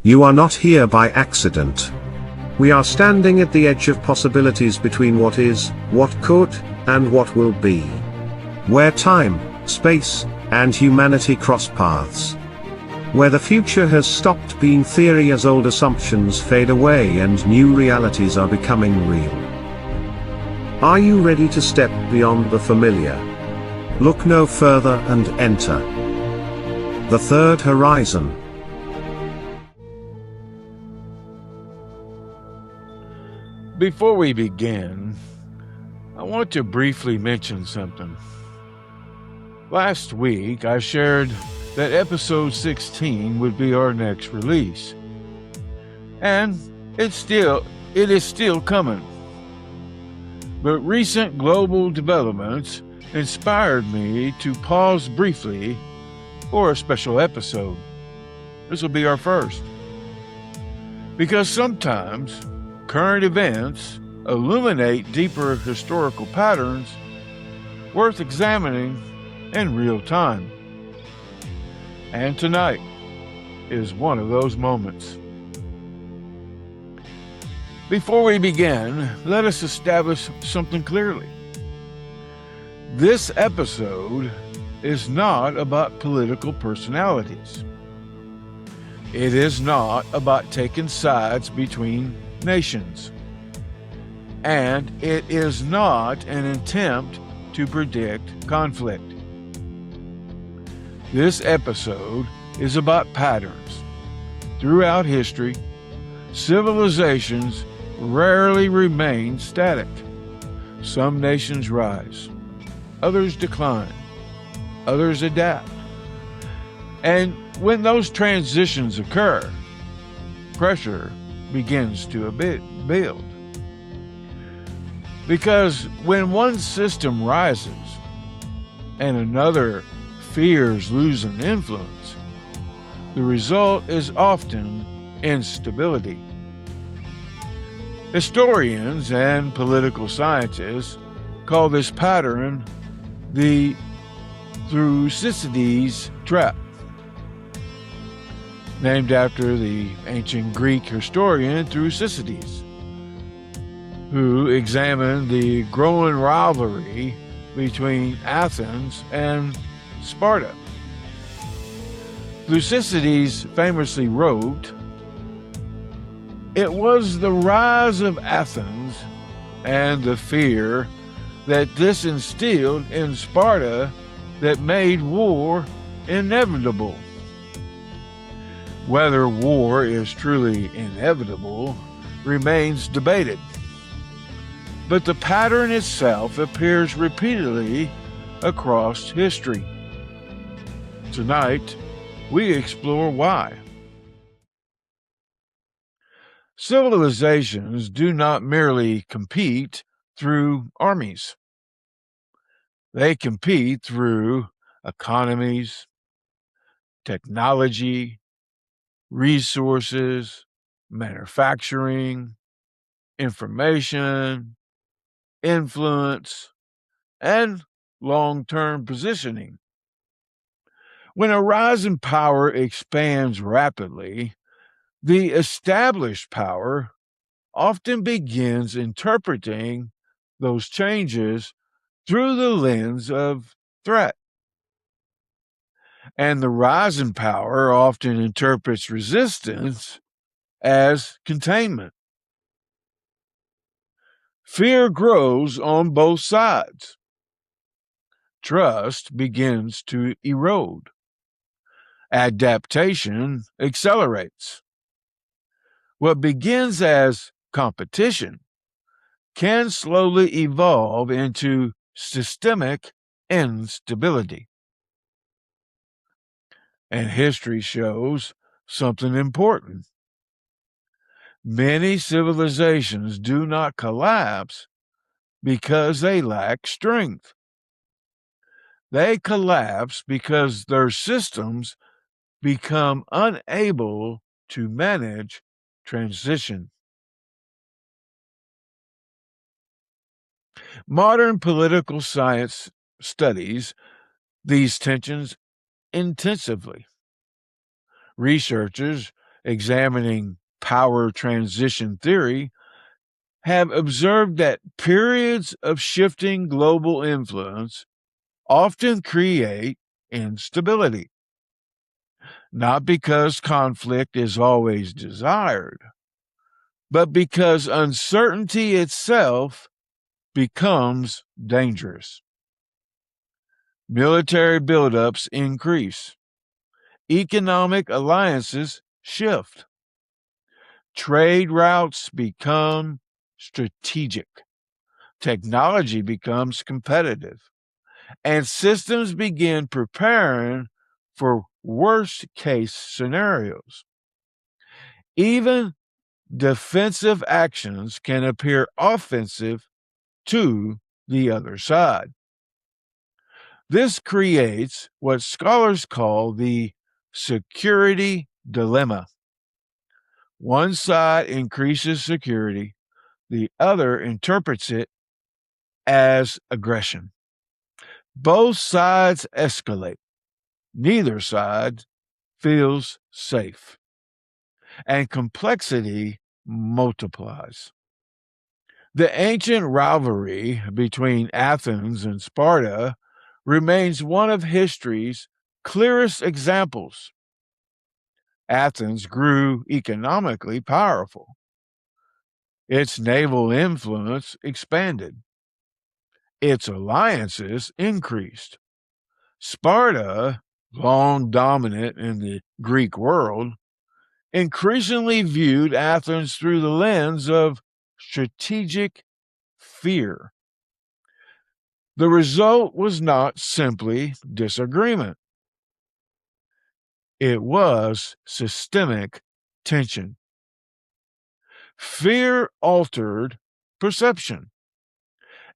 You are not here by accident. We are standing at the edge of possibilities between what is, what could, and what will be. Where time, space, and humanity cross paths. Where the future has stopped being theory as old assumptions fade away and new realities are becoming real. Are you ready to step beyond the familiar? Look no further and enter the third horizon. Before we begin, I want to briefly mention something. Last week, I shared that episode 16 would be our next release. And it is still coming. But recent global developments inspired me to pause briefly for a special episode. This will be our first. Because sometimes current events illuminate deeper historical patterns worth examining in real time. And tonight is one of those moments. Before we begin, let us establish something clearly. This episode is not about political personalities. It is not about taking sides between nations. And it is not an attempt to predict conflict. This episode is about patterns. Throughout history, civilizations rarely remain static. Some nations rise, others decline, others adapt. And when those transitions occur, pressure begins to build. Because when one system rises and another fears losing influence, the result is often instability. Historians and political scientists call this pattern the Thucydides Trap, named after the ancient Greek historian Thucydides, who examined the growing rivalry between Athens and Sparta. Thucydides famously wrote, "It was the rise of Athens and the fear that this instilled in Sparta that made war inevitable." Whether war is truly inevitable remains debated, but the pattern itself appears repeatedly across history. Tonight, we explore why. Civilizations do not merely compete through armies. They compete through economies, technology, resources, manufacturing, information, influence, and long-term positioning. When a rising power expands rapidly, the established power often begins interpreting those changes through the lens of threat. And the rising power often interprets resistance as containment. Fear grows on both sides. Trust begins to erode. Adaptation accelerates. What begins as competition can slowly evolve into systemic instability. And history shows something important. Many civilizations do not collapse because they lack strength. They collapse because their systems become unable to manage transition. Modern political science studies these tensions intensively. Researchers examining power transition theory, have observed that periods of shifting global influence often create instability, not because conflict is always desired, but because uncertainty itself becomes dangerous. Military buildups increase. Economic alliances shift. Trade routes become strategic. Technology becomes competitive. And systems begin preparing for worst case scenarios. Even defensive actions can appear offensive to the other side. This creates what scholars call the security dilemma. One side increases security, the other interprets it as aggression. Both sides escalate. Neither side feels safe. And complexity multiplies. The ancient rivalry between Athens and Sparta remains one of history's clearest examples. Athens grew economically powerful. Its naval influence expanded. Its alliances increased. Sparta, long dominant in the Greek world, increasingly viewed Athens through the lens of strategic fear. The result was not simply disagreement. It was systemic tension. Fear altered perception.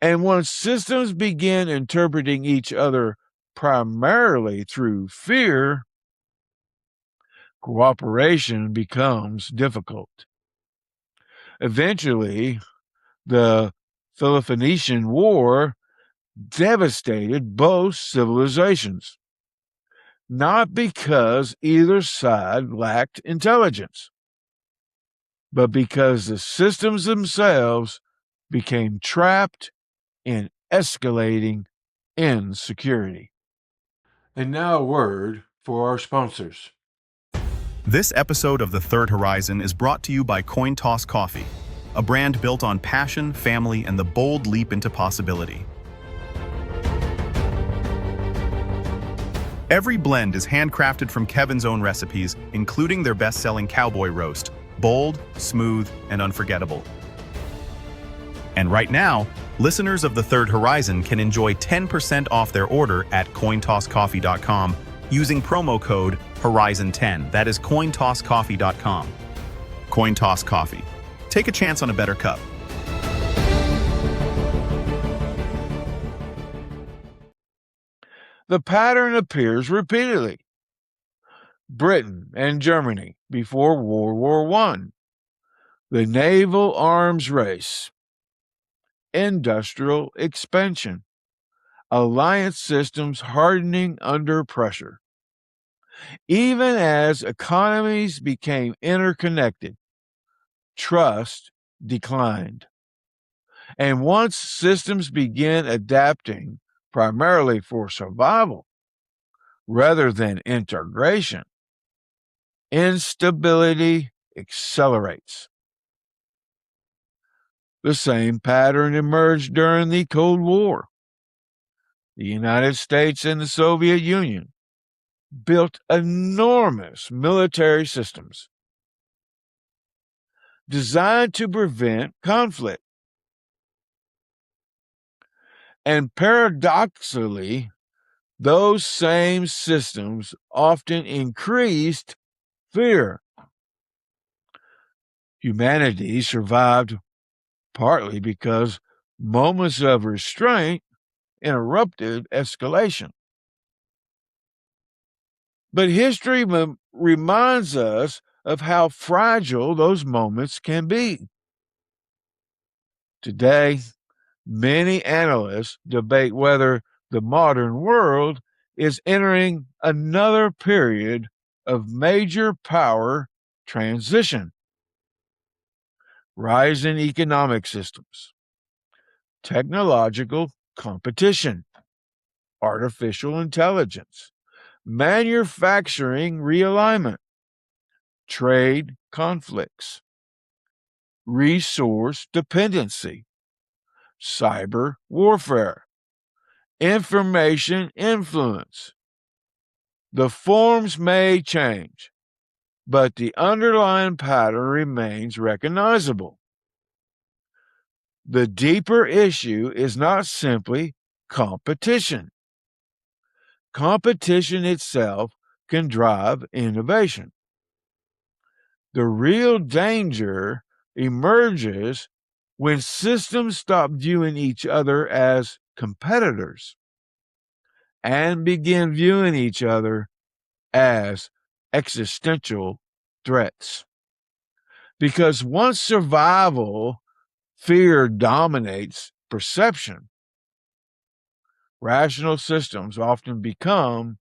And once systems begin interpreting each other primarily through fear, cooperation becomes difficult. Eventually, the Peloponnesian War devastated both civilizations, not because either side lacked intelligence, but because the systems themselves became trapped in escalating insecurity. And now a word for our sponsors. This episode of The Third Horizon is brought to you by CoinToss Coffee, a brand built on passion, family, and the bold leap into possibility. Every blend is handcrafted from Kevin's own recipes, including their best-selling cowboy roast, bold, smooth, and unforgettable. And right now, listeners of The Third Horizon can enjoy 10% off their order at cointosscoffee.com using promo code Horizon10. That is cointosscoffee.com. CoinToss Coffee. Take a chance on a better cup. The pattern appears repeatedly. Britain and Germany before World War I. The naval arms race. Industrial expansion. Alliance systems hardening under pressure. Even as economies became interconnected, trust declined. And once systems began adapting primarily for survival rather than integration, instability accelerates. The same pattern emerged during the Cold War. The United States and the Soviet Union built enormous military systems designed to prevent conflict. And paradoxically, those same systems often increased fear. Humanity survived partly because moments of restraint interrupted escalation. But history reminds us of how fragile those moments can be. Today, many analysts debate whether the modern world is entering another period of major power transition, rise in economic systems, technological competition, artificial intelligence, manufacturing realignment, trade conflicts, resource dependency, cyber warfare, information influence. The forms may change, but the underlying pattern remains recognizable. The deeper issue is not simply competition. Competition itself can drive innovation. The real danger emerges when systems stop viewing each other as competitors and begin viewing each other as existential threats. Because once survival fear dominates perception, rational systems often become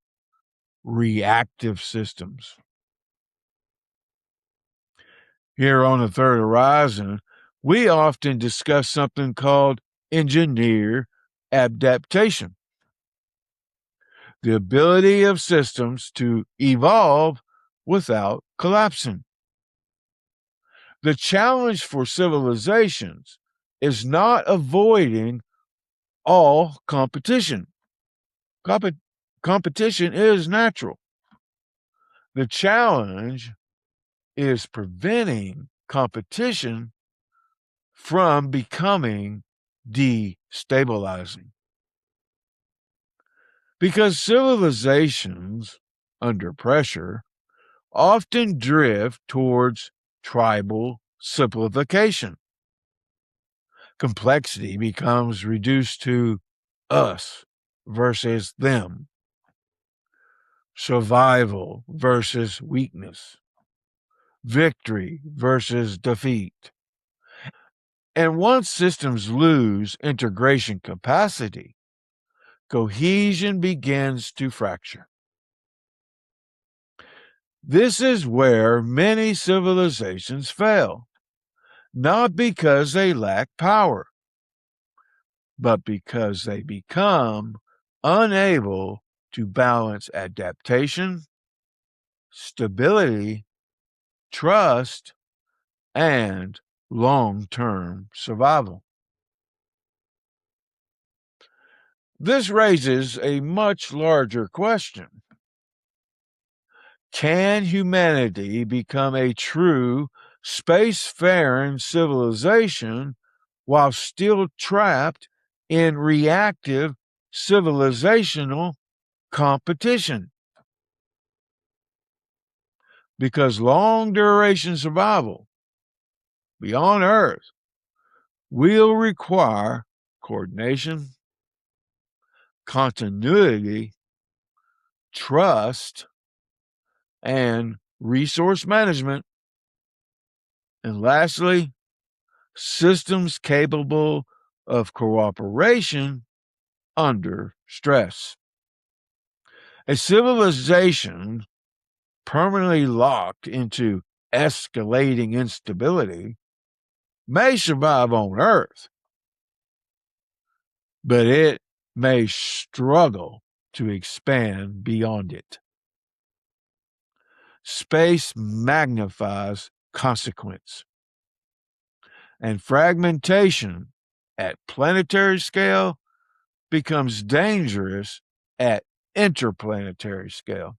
reactive systems. Here on the Third Horizon, we often discuss something called engineer adaptation, the ability of systems to evolve without collapsing. The challenge for civilizations is not avoiding all competition. Competition is natural. The challenge is preventing competition from becoming destabilizing. Because civilizations, under pressure, often drift towards tribal simplification. Complexity becomes reduced to us versus them, survival versus weakness, victory versus defeat. And once systems lose integration capacity, cohesion begins to fracture. This is where many civilizations fail, not because they lack power, but because they become unable to balance adaptation, stability, trust, and long-term survival. This raises a much larger question. Can humanity become a true spacefaring civilization while still trapped in reactive civilizational competition? Because long-duration survival beyond Earth will require coordination, continuity, trust, and resource management. And lastly, systems capable of cooperation under stress. A civilization permanently locked into escalating instability may survive on Earth, but it may struggle to expand beyond it. Space magnifies consequence, and fragmentation at planetary scale becomes dangerous at interplanetary scale.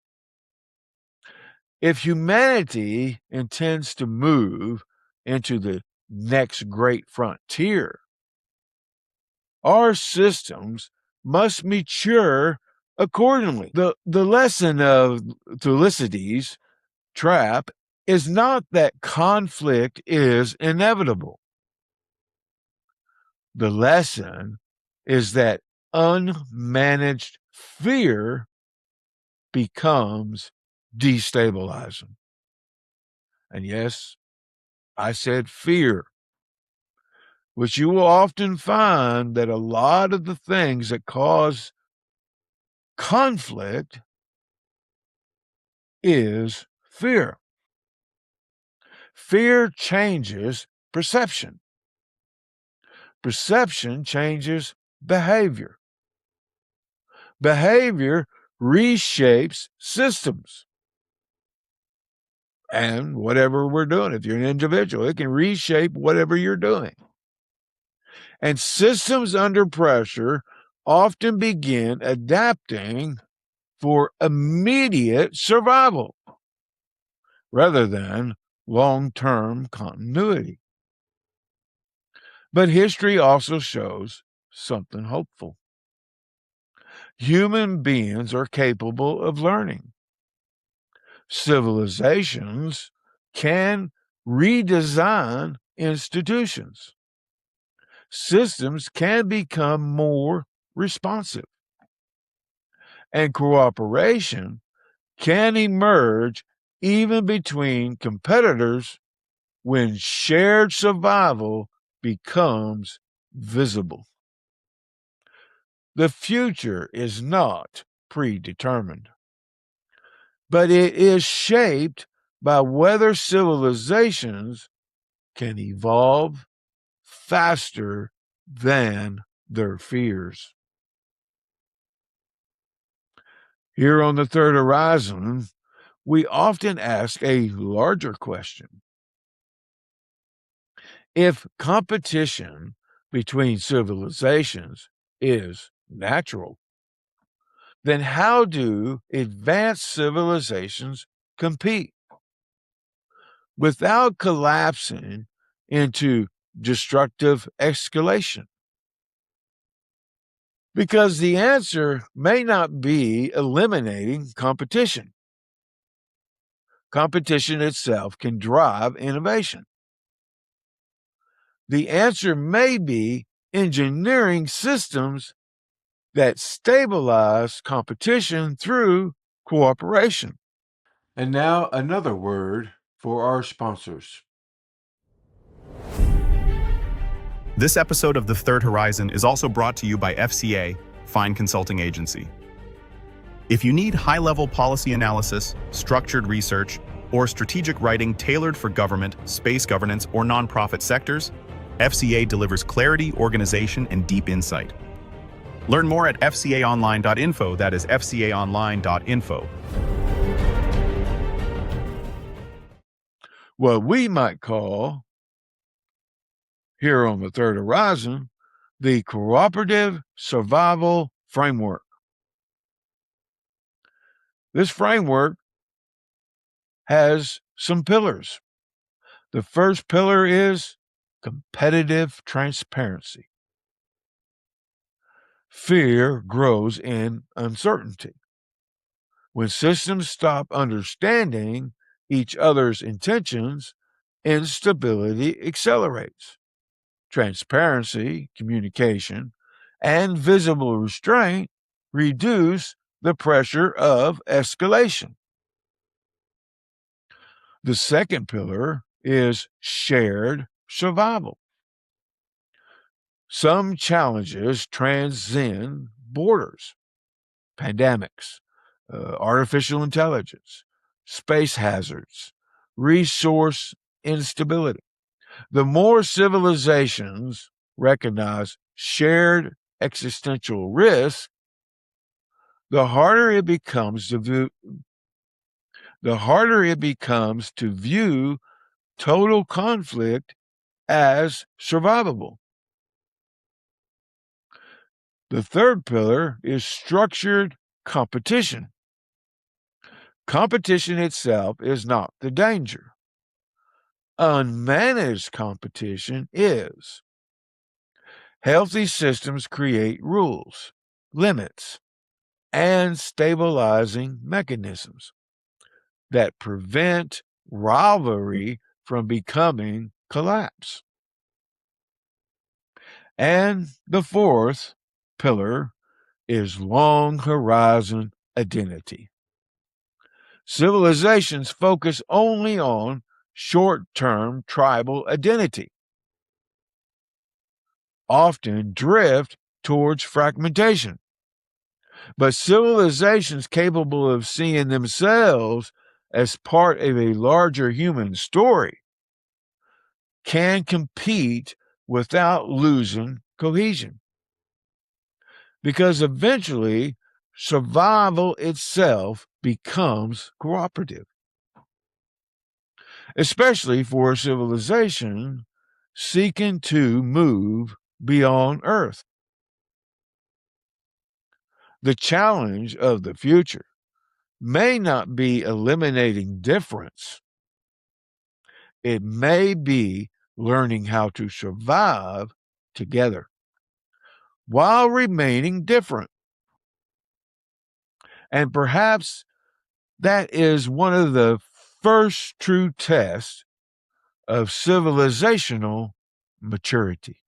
If humanity intends to move into the next great frontier, our systems must mature accordingly. The lesson of Thucydides Trap is not that conflict is inevitable. The lesson is that unmanaged fear becomes destabilizing. And yes, I said fear, which you will often find that a lot of the things that cause conflict is fear. Fear changes perception. Perception changes behavior. Behavior reshapes systems. And whatever we're doing, if you're an individual, it can reshape whatever you're doing. And systems under pressure often begin adapting for immediate survival rather than long-term continuity. But history also shows something hopeful. Human beings are capable of learning. Civilizations can redesign institutions. Systems can become more responsive. And cooperation can emerge even between competitors when shared survival becomes visible. The future is not predetermined, but it is shaped by whether civilizations can evolve faster than their fears. Here on the Third Horizon, we often ask a larger question. If competition between civilizations is natural, then how do advanced civilizations compete without collapsing into destructive escalation? Because the answer may not be eliminating competition. Competition itself can drive innovation. The answer may be engineering systems that stabilize competition through cooperation. And now another word for our sponsors. This episode of The Third Horizon is also brought to you by FCA, Fine Consulting Agency. If you need high-level policy analysis, structured research, or strategic writing tailored for government, space governance, or nonprofit sectors, FCA delivers clarity, organization, and deep insight. Learn more at fcaonline.info, that is fcaonline.info. What we might call, here on the Third Horizon, the cooperative survival framework. This framework has some pillars. The first pillar is competitive transparency. Fear grows in uncertainty. When systems stop understanding each other's intentions, instability accelerates. Transparency, communication, and visible restraint reduce the pressure of escalation. The second pillar is shared survival. Some challenges transcend borders. Pandemics, artificial intelligence, space hazards, resource instability. The more civilizations recognize shared existential risk, the harder it becomes to view total conflict as survivable. The third pillar is structured competition. Competition itself is not the danger. Unmanaged competition is. Healthy systems create rules, limits, and stabilizing mechanisms that prevent rivalry from becoming collapse. And the fourth pillar is long horizon identity. Civilizations focus only on short-term tribal identity, often drift towards fragmentation. But civilizations capable of seeing themselves as part of a larger human story can compete without losing cohesion. Because eventually, survival itself becomes cooperative, especially for a civilization seeking to move beyond Earth. The challenge of the future may not be eliminating difference. It may be learning how to survive together while remaining different. And perhaps that is one of the first true tests of civilizational maturity.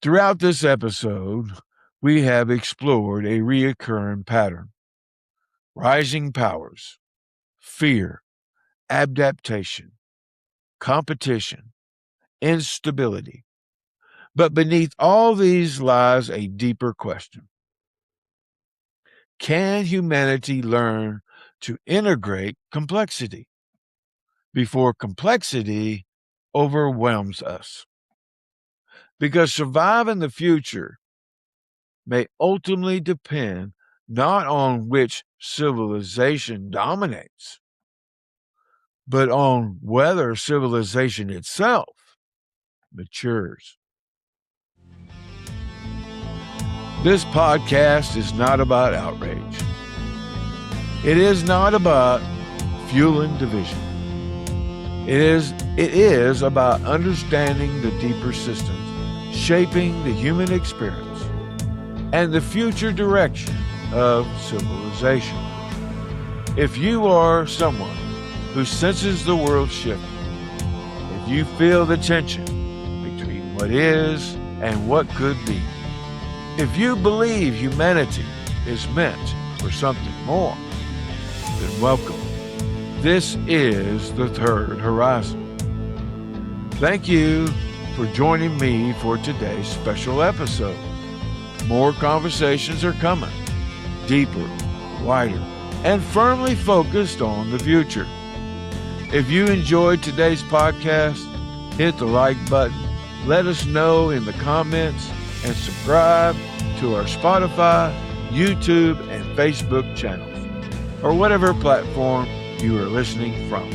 Throughout this episode, we have explored a recurring pattern: rising powers, fear, adaptation, competition, instability. But beneath all these lies a deeper question. Can humanity learn to integrate complexity before complexity overwhelms us? Because surviving the future may ultimately depend not on which civilization dominates, but on whether civilization itself matures. This podcast is not about outrage. It is not about fueling division. It is about understanding the deeper systems shaping the human experience and the future direction of civilization. If you are someone who senses the world shifting, if you feel the tension between what is and what could be, if you believe humanity is meant for something more, then welcome. This is the Third Horizon. Thank you for joining me for today's special episode. More conversations are coming, deeper, wider, and firmly focused on the future. If you enjoyed today's podcast, hit the like button, let us know in the comments, and subscribe to our Spotify, YouTube, and Facebook channels, or whatever platform you are listening from.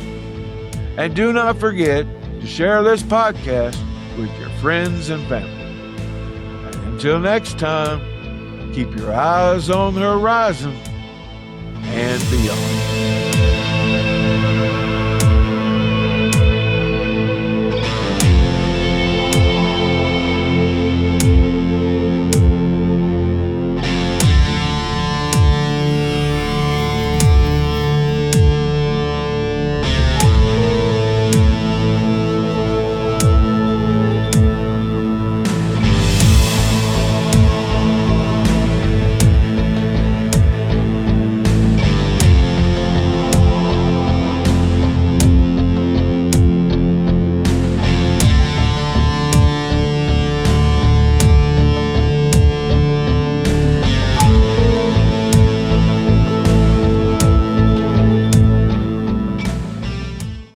And do not forget to share this podcast with your friends and family. And until next time, keep your eyes on the horizon and beyond.